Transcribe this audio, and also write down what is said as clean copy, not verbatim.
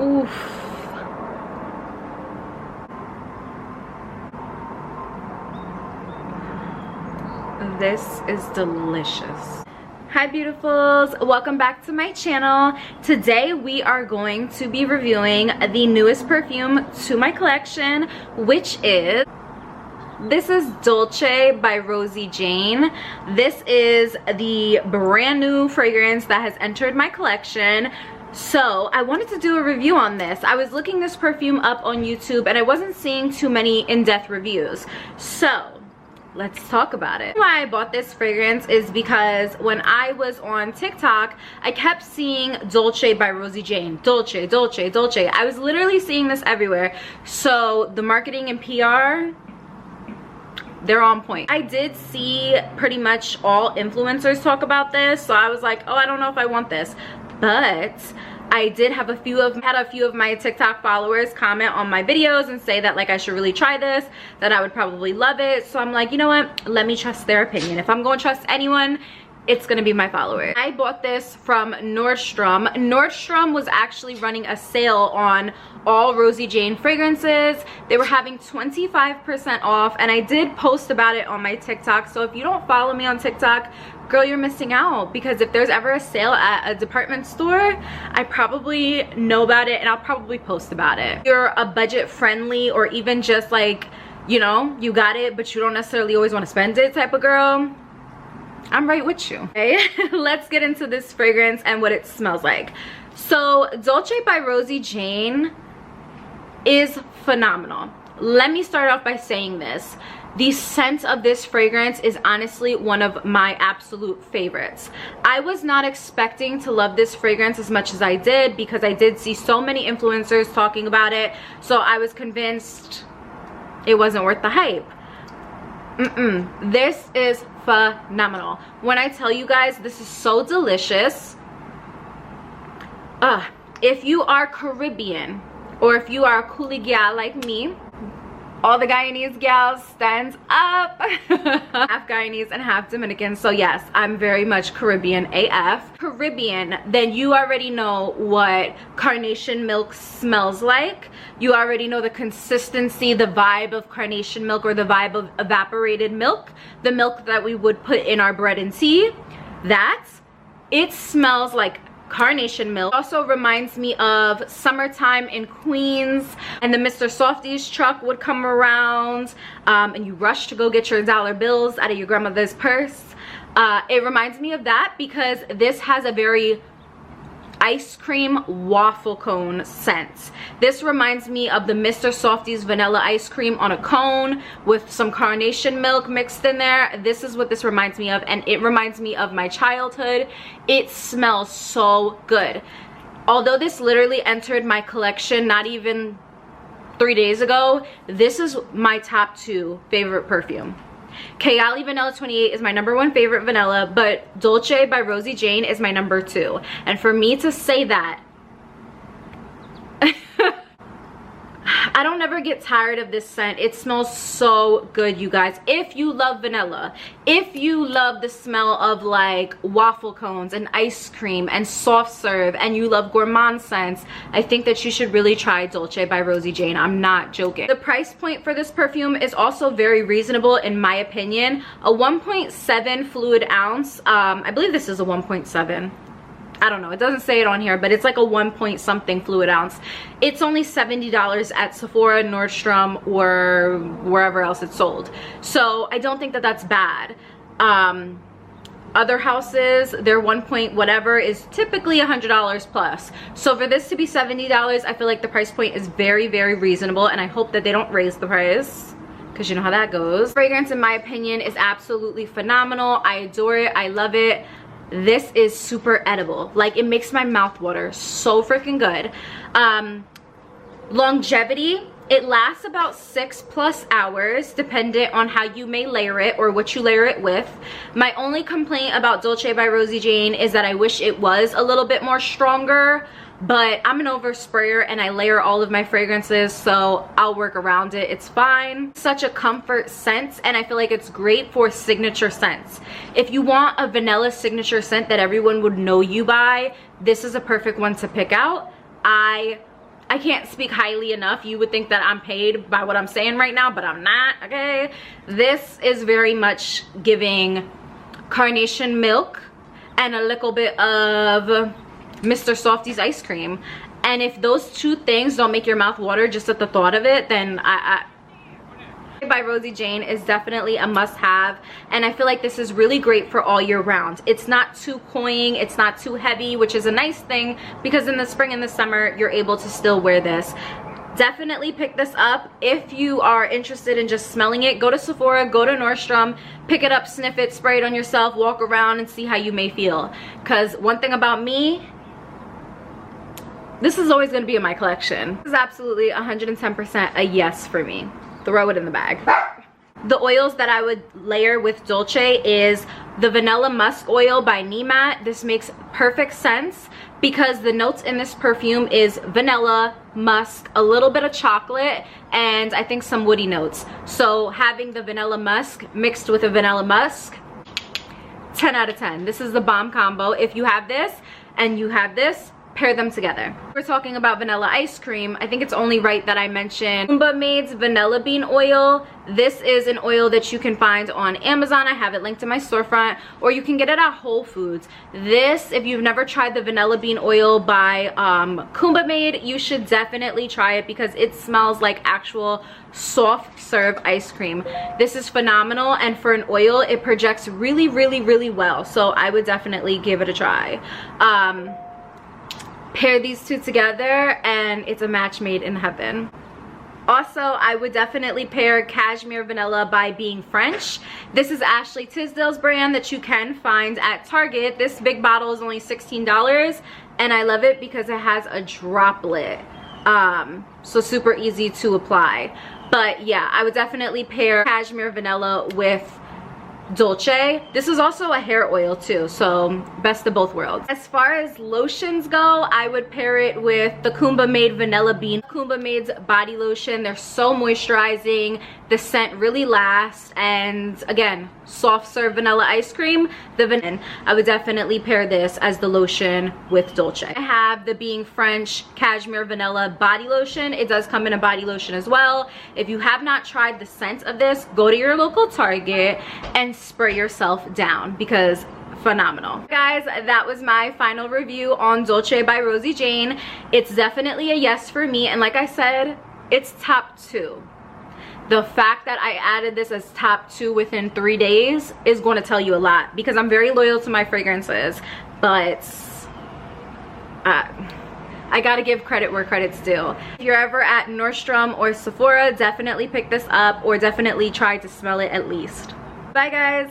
Oof. This is delicious. Hi beautifuls, welcome back to my channel. Today we are going to be reviewing the newest perfume to my collection, which is Dulce by Rosie Jane. This is the brand new fragrance that has entered my collection. So I wanted to do a review on this. I was looking this perfume up on YouTube and I wasn't seeing too many in-depth reviews. So let's talk about it. Why I bought this fragrance is because when I was on TikTok, I kept seeing Dulce by Rosie Jane. Dulce, Dulce, Dulce. I was literally seeing this everywhere. So the marketing and PR, they're on point. I did see pretty much all influencers talk about this, so I was like, oh, I don't know if I want this. But I did have a few of my TikTok followers comment on my videos and say that like I should really try this, that I would probably love it. So I'm like, you know what, let me trust their opinion. If I'm going to trust anyone, it's gonna be my followers. I bought this from Nordstrom. Nordstrom was actually running a sale on all Rosie Jane fragrances. They were having 25% off, and I did post about it on my TikTok. So if you don't follow me on TikTok, girl, you're missing out, because if there's ever a sale at a department store, I probably know about it and I'll probably post about it. If you're a budget friendly, or even just like, you know, you got it but you don't necessarily always want to spend it type of girl, I'm right with you. Okay, let's get into this fragrance and what it smells like. So Dulce by Rosie Jane is phenomenal. Let me start off by saying this. The scent of this fragrance is honestly one of my absolute favorites. I was not expecting to love this fragrance as much as I did, because I did see so many influencers talking about it. So I was convinced it wasn't worth the hype. This is phenomenal. When I tell you guys, this is so delicious. If you are Caribbean, or if you are a coolie gal like me, all the Guyanese gals stands up. Half Guyanese and half Dominican, so yes, I'm very much Caribbean AF. Caribbean, then you already know what carnation milk smells like. You already know the consistency, the vibe of carnation milk, or the vibe of evaporated milk, the milk that we would put in our bread and tea. It smells like carnation milk. Also reminds me of summertime in Queens, and the Mr. Softies truck would come around, and you rush to go get your dollar bills out of your grandmother's purse. It reminds me of that, because this has a very ice cream waffle cone scent. This reminds me of the Mr. Softies vanilla ice cream on a cone with some carnation milk mixed in there. This is what this reminds me of, and it reminds me of my childhood. It smells so good. Although this literally entered my collection not even 3 days ago, this is my top 2 favorite perfume. Kayali Vanilla 28 is my #1 favorite vanilla, but Dulce by Rosie Jane is my #2. And for me to say that, I don't ever get tired of this scent. It smells so good, you guys. If you love vanilla, if you love the smell of like waffle cones and ice cream and soft serve, and you love gourmand scents, I think that you should really try Dulce by Rosie Jane. I'm not joking. The price point for this perfume is also very reasonable in my opinion. A 1.7 fluid ounce, I believe this is a 1.7. I don't know, it doesn't say it on here, but it's like a 1 point something fluid ounce. It's only $70 at Sephora, Nordstrom, or wherever else it's sold. So I don't think that that's bad. Other houses, their 1 point whatever is typically $100 plus. So for this to be $70, I feel like the price point is very, very reasonable, and I hope that they don't raise the price, because you know how that goes. Fragrance, in my opinion, is absolutely phenomenal. I adore it. I love it. This is super edible. Like, it makes my mouth water. So freaking good. Longevity, it lasts about 6+ hours dependent on how you may layer it or what you layer it with. My only complaint about Dulce by Rosie Jane is that I wish it was a little bit more stronger, but I'm an oversprayer and I layer all of my fragrances, so I'll work around it. It's fine. Such a comfort scent, and I feel like it's great for signature scents. If you want a vanilla signature scent that everyone would know you by, this is a perfect one to pick out. I I can't speak highly enough. You would think that I'm paid by what I'm saying right now, but I'm not, okay? This is very much giving carnation milk and a little bit of Mr. Softy's ice cream. And if those two things don't make your mouth water just at the thought of it, then by Rosie Jane is definitely a must-have, and I feel like this is really great for all year round. It's not too cloying, it's not too heavy, which is a nice thing because in the spring and the summer you're able to still wear this. Definitely pick this up if you are interested in just smelling it. Go to Sephora, go to Nordstrom, pick it up, sniff it, spray it on yourself, walk around and see how you may feel. Because one thing about me, this is always going to be in my collection. This is absolutely 110% a yes for me. Throw it in the bag. The oils that I would layer with Dulce is the Vanilla Musk Oil by Nemat. This makes perfect sense because the notes in this perfume is vanilla, musk, a little bit of chocolate, and I think some woody notes. So having the vanilla musk mixed with a vanilla musk, 10 out of 10. This is the bomb combo. If you have this and you have this, pair them together. We're talking about vanilla ice cream. I think it's only right that I mention Kumba Made's Vanilla Bean Oil. This is an oil that you can find on Amazon. I have it linked in my storefront, or you can get it at Whole Foods. This, if you've never tried the Vanilla Bean Oil by Kumba Made, you should definitely try it because it smells like actual soft serve ice cream. This is phenomenal, and for an oil, it projects really, really, really well. So I would definitely give it a try. Pair these two together and it's a match made in heaven. Also, I would definitely pair Cashmere Vanilla by Being French. This is Ashley Tisdale's brand that you can find at Target. This big bottle is only $16 and I love it because it has a droplet. So super easy to apply. But yeah, I would definitely pair Cashmere Vanilla with Dulce. This is also a hair oil too, so best of both worlds. As far as lotions go, I would pair it with the Kumba Made Vanilla Bean. Kumba Made's body lotion. They're so moisturizing. The scent really lasts, and again, soft serve vanilla ice cream. I would definitely pair this as the lotion with Dulce. I have the Being French Cashmere Vanilla body lotion. It does come in a body lotion as well. If you have not tried the scent of this, go to your local Target and spray yourself down because phenomenal. Guys, that was my final review on Dulce by Rosie Jane. It's definitely a yes for me, and like I said, it's top 2. The fact that I added this as top 2 within 3 days is going to tell you a lot because I'm very loyal to my fragrances, but I gotta give credit where credit's due. If you're ever at Nordstrom or Sephora, definitely pick this up or definitely try to smell it at least. Bye guys.